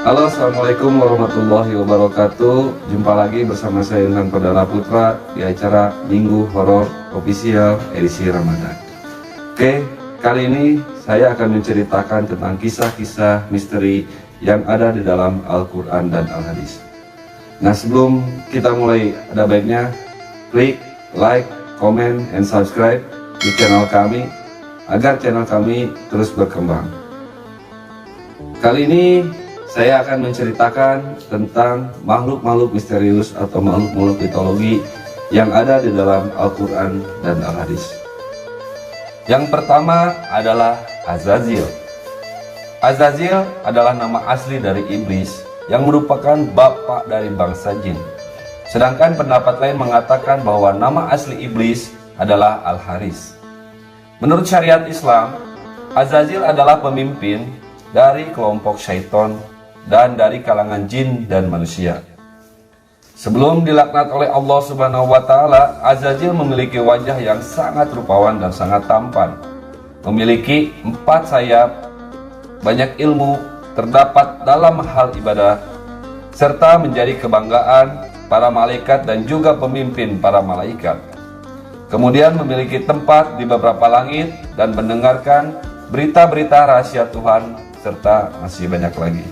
Halo, assalamualaikum warahmatullahi wabarakatuh. Jumpa lagi bersama saya Ilham Perdana Putra di acara Minggu Horor Official edisi Ramadan. Oke, kali ini saya akan menceritakan tentang kisah-kisah misteri yang ada di dalam Al-Quran dan Al-Hadis. Nah, sebelum kita mulai, ada baiknya klik like, comment, and subscribe di channel kami agar channel kami terus berkembang. Kali ini saya akan menceritakan tentang makhluk-makhluk misterius atau makhluk-makhluk mitologi yang ada di dalam Al-Quran dan Al-Hadis. Yang pertama adalah Azazil. Azazil adalah nama asli dari iblis yang merupakan bapak dari bangsa jin. Sedangkan pendapat lain mengatakan bahwa nama asli iblis adalah Al-Haris. Menurut syariat Islam, Azazil adalah pemimpin dari kelompok syaitan dan dari kalangan jin dan manusia. Sebelum dilaknat oleh Allah Subhanahu wa Ta'ala, Azazil memiliki wajah yang sangat rupawan dan sangat tampan. Memiliki 4 sayap, banyak ilmu terdapat dalam hal ibadah, serta menjadi kebanggaan para malaikat dan juga pemimpin para malaikat. Kemudian memiliki tempat di beberapa langit dan mendengarkan berita-berita rahasia Tuhan, serta masih banyak lagi.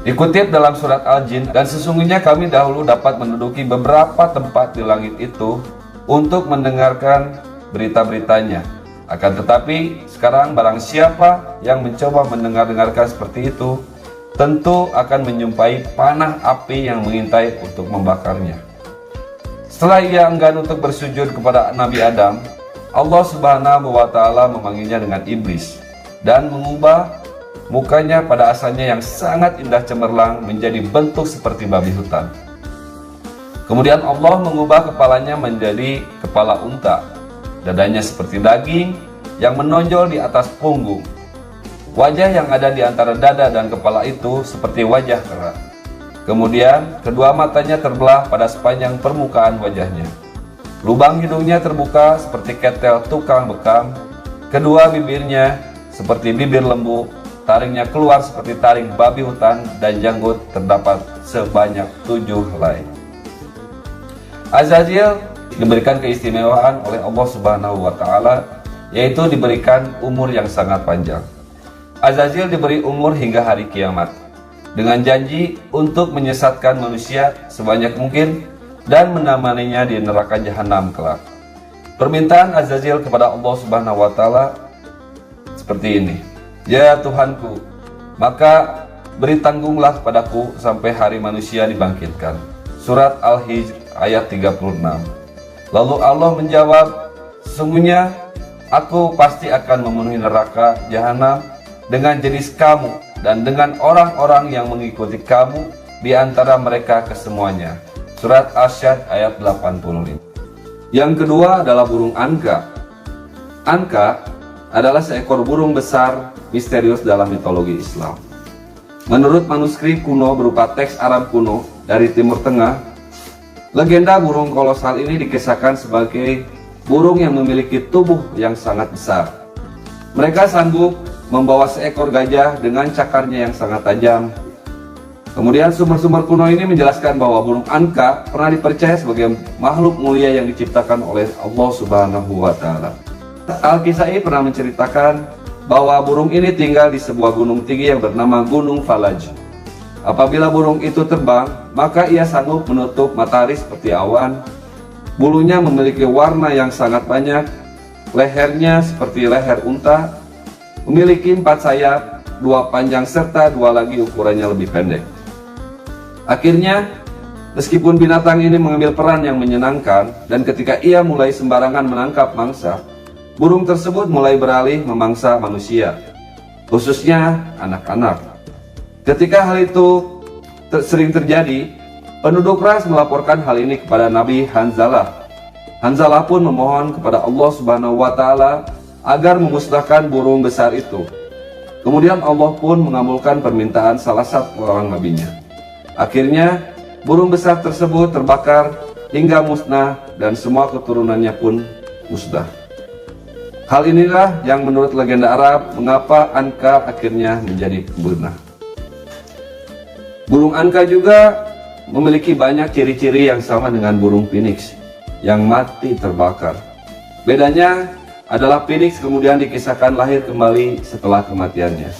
Dikutip dalam surat Al-Jin, dan sesungguhnya kami dahulu dapat menduduki beberapa tempat di langit itu untuk mendengarkan berita-beritanya. Akan tetapi sekarang barang siapa yang mencoba mendengarkan seperti itu, tentu akan menjumpai panah api yang mengintai untuk membakarnya. Setelah ia enggan untuk bersujud kepada Nabi Adam, Allah Subhanahu wa Ta'ala memanggilnya dengan iblis dan mengubah mukanya pada asalnya yang sangat indah cemerlang menjadi bentuk seperti babi hutan. Kemudian Allah mengubah kepalanya menjadi kepala unta, dadanya seperti daging yang menonjol di atas punggung. Wajah yang ada di antara dada dan kepala itu seperti wajah kera. Kemudian kedua matanya terbelah pada sepanjang permukaan wajahnya. Lubang hidungnya terbuka seperti ketel tukang bekam. Kedua bibirnya seperti bibir lembu. Taringnya keluar seperti taring babi hutan dan janggut terdapat sebanyak 7 helai. Azazil diberikan keistimewaan oleh Allah Subhanahu wa Ta'ala, yaitu diberikan umur yang sangat panjang. Azazil diberi umur hingga hari kiamat dengan janji untuk menyesatkan manusia sebanyak mungkin dan menemaninya di neraka jahanam kelak. Permintaan Azazil kepada Allah Subhanahu wa Ta'ala seperti ini: Ya Tuhanku, maka beri tanggunglah padaku sampai hari manusia dibangkitkan. Surat Al-Hijr ayat 36. Lalu Allah menjawab, sesungguhnya aku pasti akan memenuhi neraka jahanam dengan jenis kamu dan dengan orang-orang yang mengikuti kamu di antara mereka kesemuanya. Surat Asyad ayat 85. Yang kedua adalah burung anka. Anka adalah seekor burung besar misterius dalam mitologi Islam. Menurut manuskrip kuno berupa teks Arab kuno dari Timur Tengah, legenda burung kolosal ini dikisahkan sebagai burung yang memiliki tubuh yang sangat besar. Mereka sanggup membawa seekor gajah dengan cakarnya yang sangat tajam. Kemudian sumber-sumber kuno ini menjelaskan bahwa burung anka pernah dipercaya sebagai makhluk mulia yang diciptakan oleh Allah Subhanahu wa Ta'ala. Al-Kisai pernah menceritakan bahwa burung ini tinggal di sebuah gunung tinggi yang bernama Gunung Falaj. Apabila burung itu terbang, maka ia sanggup menutup matahari seperti awan. Bulunya memiliki warna yang sangat banyak, lehernya seperti leher unta, memiliki 4 sayap, 2 panjang serta 2 lagi ukurannya lebih pendek. Akhirnya, meskipun binatang ini mengambil peran yang menyenangkan, dan ketika ia mulai sembarangan menangkap mangsa, burung tersebut mulai beralih memangsa manusia, khususnya anak-anak. Ketika hal itu sering terjadi, penduduk Ras melaporkan hal ini kepada Nabi Hanzalah. Hanzalah pun memohon kepada Allah Subhanahu wa Ta'ala agar memusnahkan burung besar itu. Kemudian Allah pun mengabulkan permintaan salah satu orang nabinya. Akhirnya burung besar tersebut terbakar hingga musnah dan semua keturunannya pun musnah. Hal inilah yang menurut legenda Arab mengapa Anka akhirnya menjadi punah. Burung angka juga memiliki banyak ciri-ciri yang sama dengan burung phoenix yang mati terbakar. Bedanya adalah phoenix kemudian dikisahkan lahir kembali setelah kematiannya.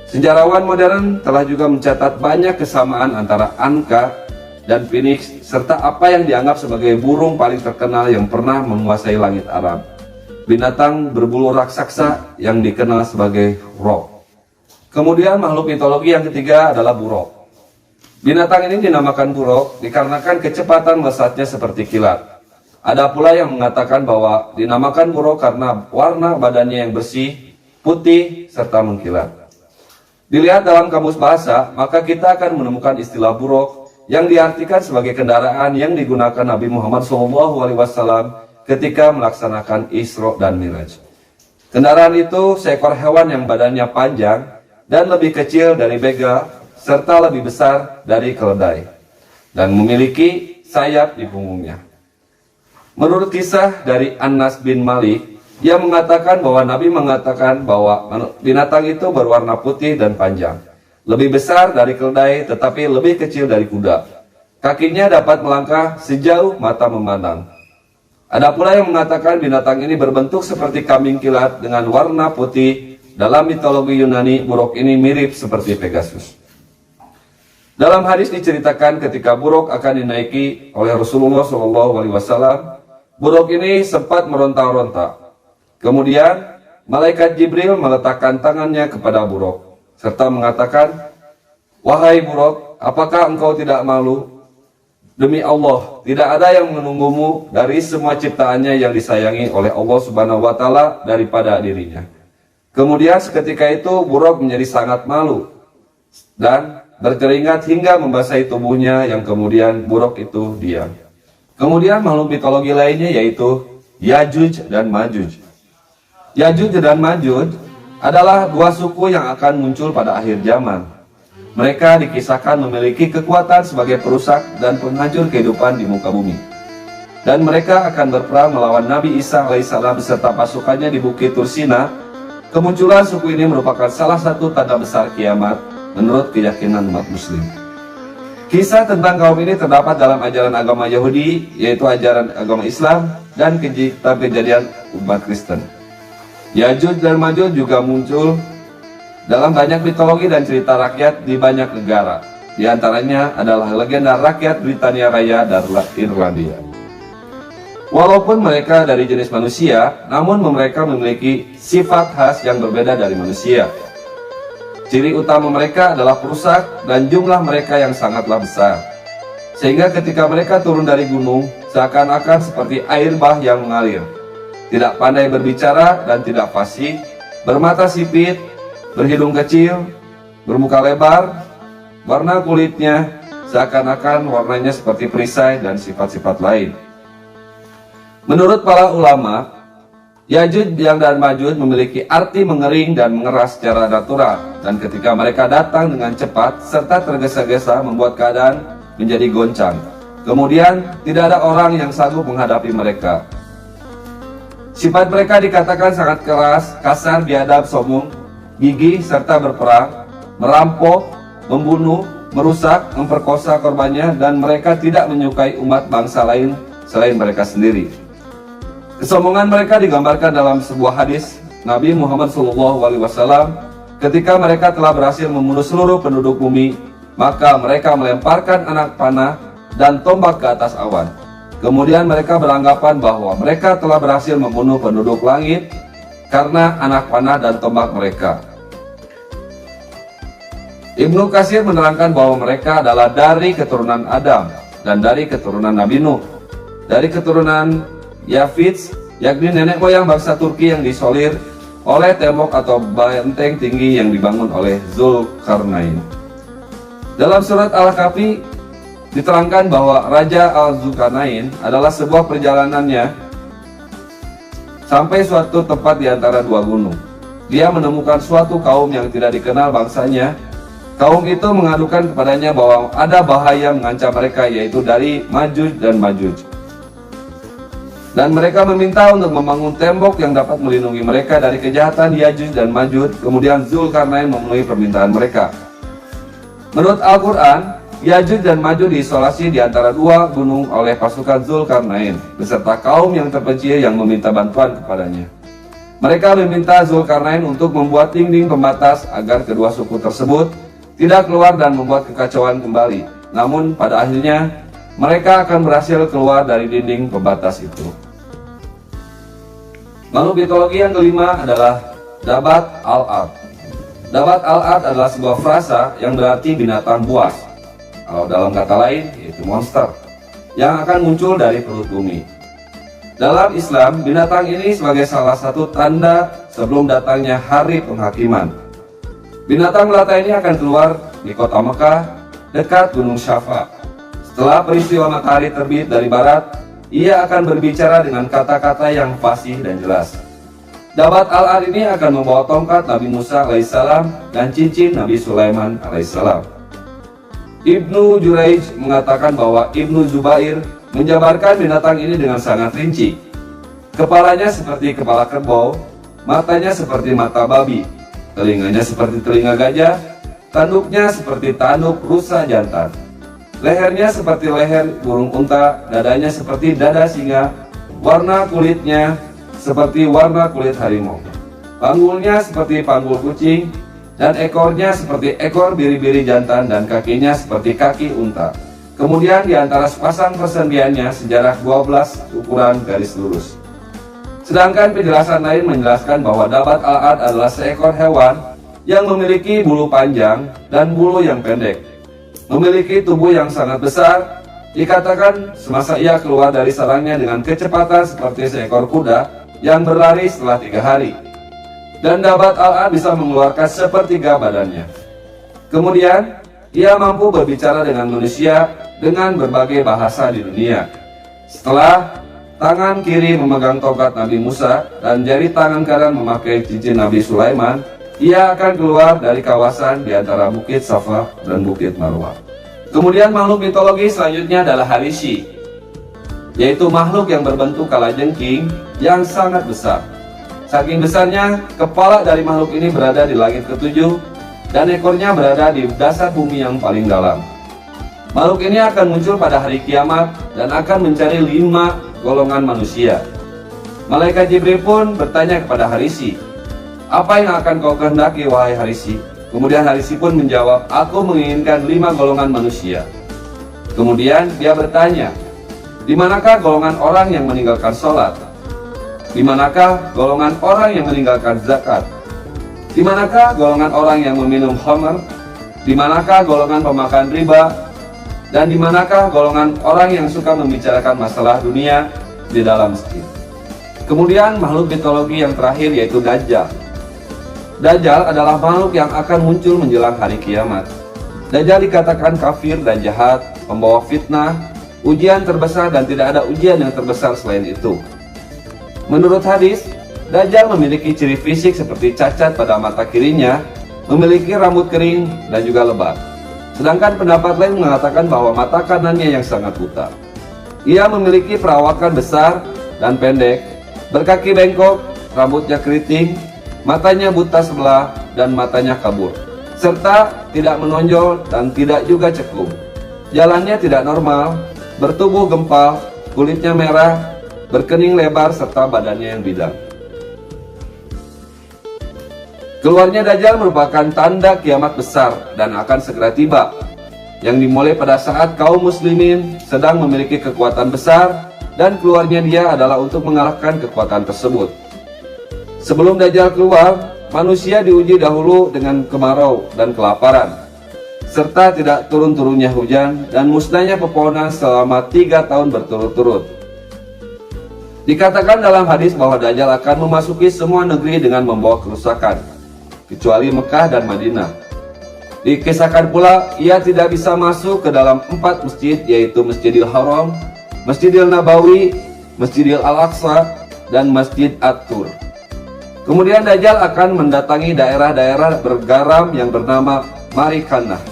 Sejarawan modern telah juga mencatat banyak kesamaan antara angka dan phoenix serta apa yang dianggap sebagai burung paling terkenal yang pernah menguasai langit Arab. Binatang berbulu raksasa yang dikenal sebagai roc. Kemudian makhluk mitologi yang ketiga adalah buruk. Binatang ini dinamakan buruk dikarenakan kecepatan melesatnya seperti kilat. Ada pula yang mengatakan bahwa dinamakan buruk karena warna badannya yang bersih, putih, serta mengkilat. Dilihat dalam kamus bahasa, maka kita akan menemukan istilah buruk yang diartikan sebagai kendaraan yang digunakan Nabi Muhammad SAW ketika melaksanakan Isra dan Miraj. Kendaraan itu seekor hewan yang badannya panjang dan lebih kecil dari begal, serta lebih besar dari keledai, dan memiliki sayap di punggungnya. Menurut kisah dari Anas bin Malik, ia mengatakan bahwa Nabi mengatakan bahwa binatang itu berwarna putih dan panjang, lebih besar dari keledai tetapi lebih kecil dari kuda. Kakinya dapat melangkah sejauh mata memandang. Ada pula yang mengatakan binatang ini berbentuk seperti kambing kilat dengan warna putih. Dalam mitologi Yunani, buruk ini mirip seperti Pegasus. Dalam hadis diceritakan ketika buruk akan dinaiki oleh Rasulullah SAW, buruk ini sempat meronta-ronta. Kemudian malaikat Jibril meletakkan tangannya kepada buruk serta mengatakan, "Wahai buruk, apakah engkau tidak malu? Demi Allah, tidak ada yang menunggumu dari semua ciptaannya yang disayangi oleh Allah Subhanahu wa Ta'ala daripada dirinya." Kemudian seketika itu buruk menjadi sangat malu dan berkeringat hingga membasahi tubuhnya, yang kemudian buruk itu diam. Kemudian makhluk mitologi lainnya yaitu Yajuj dan Majuj. Yajuj dan Majuj adalah dua suku yang akan muncul pada akhir zaman. Mereka dikisahkan memiliki kekuatan sebagai perusak dan penghancur kehidupan di muka bumi. Dan mereka akan berperang melawan Nabi Isa alaihissalam beserta pasukannya di Bukit Tursina. Kemunculan suku ini merupakan salah satu tanda besar kiamat menurut keyakinan umat muslim. Kisah tentang kaum ini terdapat dalam ajaran agama Yahudi, yaitu ajaran agama Islam, dan kitab Kejadian umat Kristen. Yajuj dan Majuj juga muncul dalam banyak mitologi dan cerita rakyat di banyak negara. Di antaranya adalah legenda rakyat Britania Raya dan Irlandia. Walaupun mereka dari jenis manusia, namun mereka memiliki sifat khas yang berbeda dari manusia. Ciri utama mereka adalah perusak dan jumlah mereka yang sangatlah besar. Sehingga ketika mereka turun dari gunung, seakan-akan seperti air bah yang mengalir. Tidak pandai berbicara dan tidak fasih, bermata sipit, berhidung kecil, bermuka lebar, warna kulitnya seakan-akan warnanya seperti perisai dan sifat-sifat lain. Menurut para ulama, Yajuj dan Majuj memiliki arti mengering dan mengeras secara natural, dan ketika mereka datang dengan cepat serta tergesa-gesa membuat keadaan menjadi goncang. Kemudian tidak ada orang yang sanggup menghadapi mereka. Sifat mereka dikatakan sangat keras, kasar, biadab, sombong, gigih, serta berperang, merampok, membunuh, merusak, memperkosa korbannya, dan mereka tidak menyukai umat bangsa lain selain mereka sendiri. Kesombongan mereka digambarkan dalam sebuah hadis Nabi Muhammad SAW ketika mereka telah berhasil membunuh seluruh penduduk bumi, maka mereka melemparkan anak panah dan tombak ke atas awan. Kemudian mereka beranggapan bahwa mereka telah berhasil membunuh penduduk langit karena anak panah dan tombak mereka. Ibnu Katsir menerangkan bahwa mereka adalah dari keturunan Adam dan dari keturunan Nabi Nuh, dari keturunan Yafits, yakni nenek moyang bangsa Turki yang disolir oleh tembok atau benteng tinggi yang dibangun oleh Zulkarnain. Dalam surat Al-Kahfi diterangkan bahwa Raja Al-Zulkarnain adalah sebuah perjalanannya sampai suatu tempat di antara dua gunung. Dia menemukan suatu kaum yang tidak dikenal bangsanya. Kaum itu mengadukan kepadanya bahwa ada bahaya mengancam mereka, yaitu dari Majuj dan Majuj. Dan mereka meminta untuk membangun tembok yang dapat melindungi mereka dari kejahatan Yajuj dan Majuj. Kemudian Zulkarnain memenuhi permintaan mereka. Menurut Al-Quran, Yajuj dan Majuj diisolasi di antara dua gunung oleh pasukan Zulkarnain beserta kaum yang terpencil yang meminta bantuan kepadanya. Mereka meminta Zulkarnain untuk membuat dinding pembatas agar kedua suku tersebut tidak keluar dan membuat kekacauan kembali. Namun pada akhirnya mereka akan berhasil keluar dari dinding pembatas itu. Makhluk mitologi yang kelima adalah Dabat al-Ard. Dabat al-Ard adalah sebuah frasa yang berarti binatang buas. Kalau dalam kata lain, yaitu monster yang akan muncul dari perut bumi. Dalam Islam, binatang ini sebagai salah satu tanda sebelum datangnya hari penghakiman. Binatang melata ini akan keluar di kota Mekah dekat Gunung Syafa. Setelah peristiwa matahari terbit dari barat, ia akan berbicara dengan kata-kata yang fasih dan jelas. Dabat al-Ard ini akan membawa tongkat Nabi Musa alaihissalam dan cincin Nabi Sulaiman alaihissalam. Ibnu Juraij mengatakan bahwa Ibnu Zubair menjabarkan binatang ini dengan sangat rinci. Kepalanya seperti kepala kerbau, matanya seperti mata babi, telinganya seperti telinga gajah, tanduknya seperti tanduk rusa jantan, lehernya seperti leher burung unta, dadanya seperti dada singa, warna kulitnya seperti warna kulit harimau, panggulnya seperti panggul kucing, dan ekornya seperti ekor biri-biri jantan dan kakinya seperti kaki unta. Kemudian di antara sepasang persendiannya sejarak 12 ukuran garis lurus. Sedangkan penjelasan lain menjelaskan bahwa Dabat al-Ard adalah seekor hewan yang memiliki bulu panjang dan bulu yang pendek. Memiliki tubuh yang sangat besar, dikatakan semasa ia keluar dari sarangnya dengan kecepatan seperti seekor kuda yang berlari setelah 3 hari. Dan Dabat al-Ard bisa mengeluarkan sepertiga badannya. Kemudian, ia mampu berbicara dengan manusia dengan berbagai bahasa di dunia. Setelah tangan kiri memegang tongkat Nabi Musa dan jari tangan kanan memakai cincin Nabi Sulaiman, ia akan keluar dari kawasan di antara Bukit Safa dan Bukit Marwah. Kemudian makhluk mitologi selanjutnya adalah Harisi, yaitu makhluk yang berbentuk kalajengking yang sangat besar. Saking besarnya, kepala dari makhluk ini berada di langit ketujuh dan ekornya berada di dasar bumi yang paling dalam. Makhluk ini akan muncul pada hari kiamat dan akan mencari 5 golongan manusia. Malaikat Jibril pun bertanya kepada Harisi, "Apa yang akan kau kehendaki, wahai Harisi?" Kemudian Harisi pun menjawab, "Aku menginginkan 5 golongan manusia." Kemudian dia bertanya, "Di manakah golongan orang yang meninggalkan sholat? Di manakah golongan orang yang meninggalkan zakat? Di manakah golongan orang yang meminum khamr? Di manakah golongan pemakan riba? Dan di manakah golongan orang yang suka membicarakan masalah dunia di dalam masjid?" Kemudian makhluk mitologi yang terakhir yaitu Dajjal. Dajjal adalah makhluk yang akan muncul menjelang hari kiamat. Dajjal dikatakan kafir dan jahat, pembawa fitnah, ujian terbesar, dan tidak ada ujian yang terbesar selain itu. Menurut hadis, Dajjal memiliki ciri fisik seperti cacat pada mata kirinya, memiliki rambut kering dan juga lebat. Sedangkan pendapat lain mengatakan bahwa mata kanannya yang sangat buta. Ia memiliki perawakan besar dan pendek, berkaki bengkok, rambutnya keriting, matanya buta sebelah dan matanya kabur, serta tidak menonjol dan tidak juga cekung. Jalannya tidak normal, bertubuh gempal, kulitnya merah, berkening lebar serta badannya yang bidang. Keluarnya Dajjal merupakan tanda kiamat besar dan akan segera tiba, yang dimulai pada saat kaum muslimin sedang memiliki kekuatan besar dan keluarnya dia adalah untuk mengalahkan kekuatan tersebut. Sebelum Dajjal keluar, manusia diuji dahulu dengan kemarau dan kelaparan, serta tidak turun-turunnya hujan dan musnahnya pepohonan selama 3 tahun berturut-turut. Dikatakan dalam hadis bahwa Dajjal akan memasuki semua negeri dengan membawa kerusakan, kecuali Mekah dan Madinah. Dikisahkan pula ia tidak bisa masuk ke dalam 4 masjid, yaitu Masjidil Haram, Masjidil Nabawi, Masjidil Al-Aqsa, dan Masjid At-Tur. Kemudian Dajjal akan mendatangi daerah-daerah bergaram yang bernama Marikanah.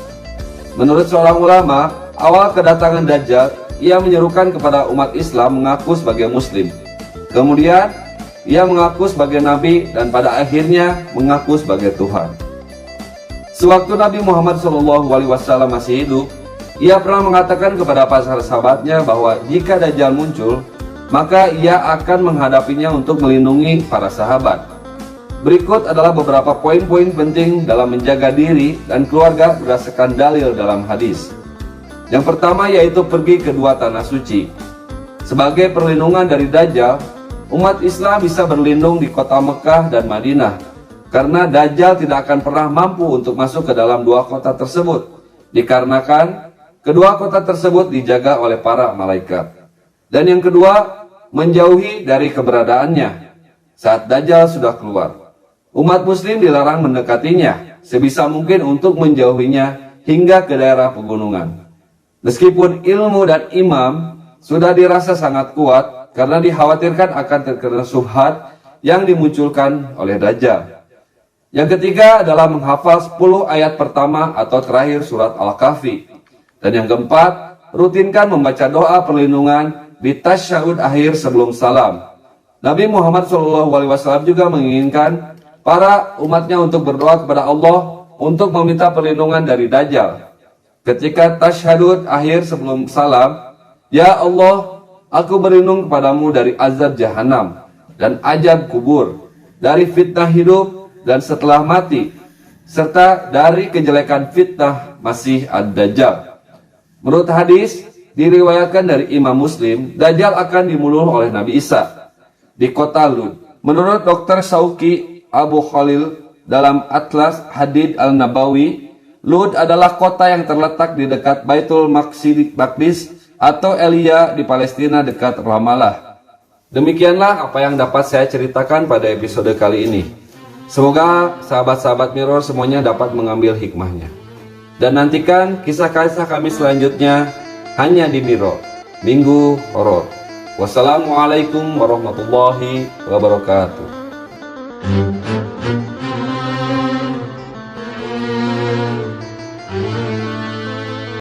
Menurut seorang ulama, awal kedatangan Dajjal, ia menyerukan kepada umat Islam mengaku sebagai Muslim. Kemudian, ia mengaku sebagai Nabi dan pada akhirnya mengaku sebagai Tuhan. Sewaktu Nabi Muhammad SAW masih hidup, ia pernah mengatakan kepada para sahabatnya bahwa jika Dajjal muncul, maka ia akan menghadapinya untuk melindungi para sahabat. Berikut adalah beberapa poin-poin penting dalam menjaga diri dan keluarga berdasarkan dalil dalam hadis. Yang pertama yaitu pergi ke dua tanah suci. Sebagai perlindungan dari Dajjal, umat Islam bisa berlindung di kota Mekah dan Madinah, karena Dajjal tidak akan pernah mampu untuk masuk ke dalam dua kota tersebut, dikarenakan kedua kota tersebut dijaga oleh para malaikat. Dan yang kedua, menjauhi dari keberadaannya. Saat Dajjal sudah keluar, umat muslim dilarang mendekatinya, sebisa mungkin untuk menjauhinya hingga ke daerah pegunungan. Meskipun ilmu dan imam sudah dirasa sangat kuat, karena dikhawatirkan akan terkena syubhat yang dimunculkan oleh Dajjal. Yang ketiga adalah menghafal 10 ayat pertama atau terakhir surat Al-Kahfi. Dan yang keempat, rutinkan membaca doa perlindungan di tasyahud akhir sebelum salam. Nabi Muhammad SAW juga menginginkan para umatnya untuk berdoa kepada Allah untuk meminta perlindungan dari Dajjal. Ketika tasyahud akhir sebelum salam, "Ya Allah, aku berlindung kepadamu dari azab jahanam dan azab kubur, dari fitnah hidup dan setelah mati, serta dari kejelekan fitnah Masih ad-Dajjal." Menurut hadis, diriwayatkan dari Imam Muslim, Dajjal akan dibunuh oleh Nabi Isa di kota Lud. Menurut Dr. Shauki Abu Khalil dalam Atlas Hadith Al-Nabawi, Lud adalah kota yang terletak di dekat Baitul Maqdis atau Elia di Palestina dekat Ramallah. Demikianlah apa yang dapat saya ceritakan pada episode kali ini. Semoga sahabat-sahabat Mirror semuanya dapat mengambil hikmahnya. Dan nantikan kisah-kisah kami selanjutnya hanya di Mirror Minggu Horor. Wassalamualaikum warahmatullahi wabarakatuh.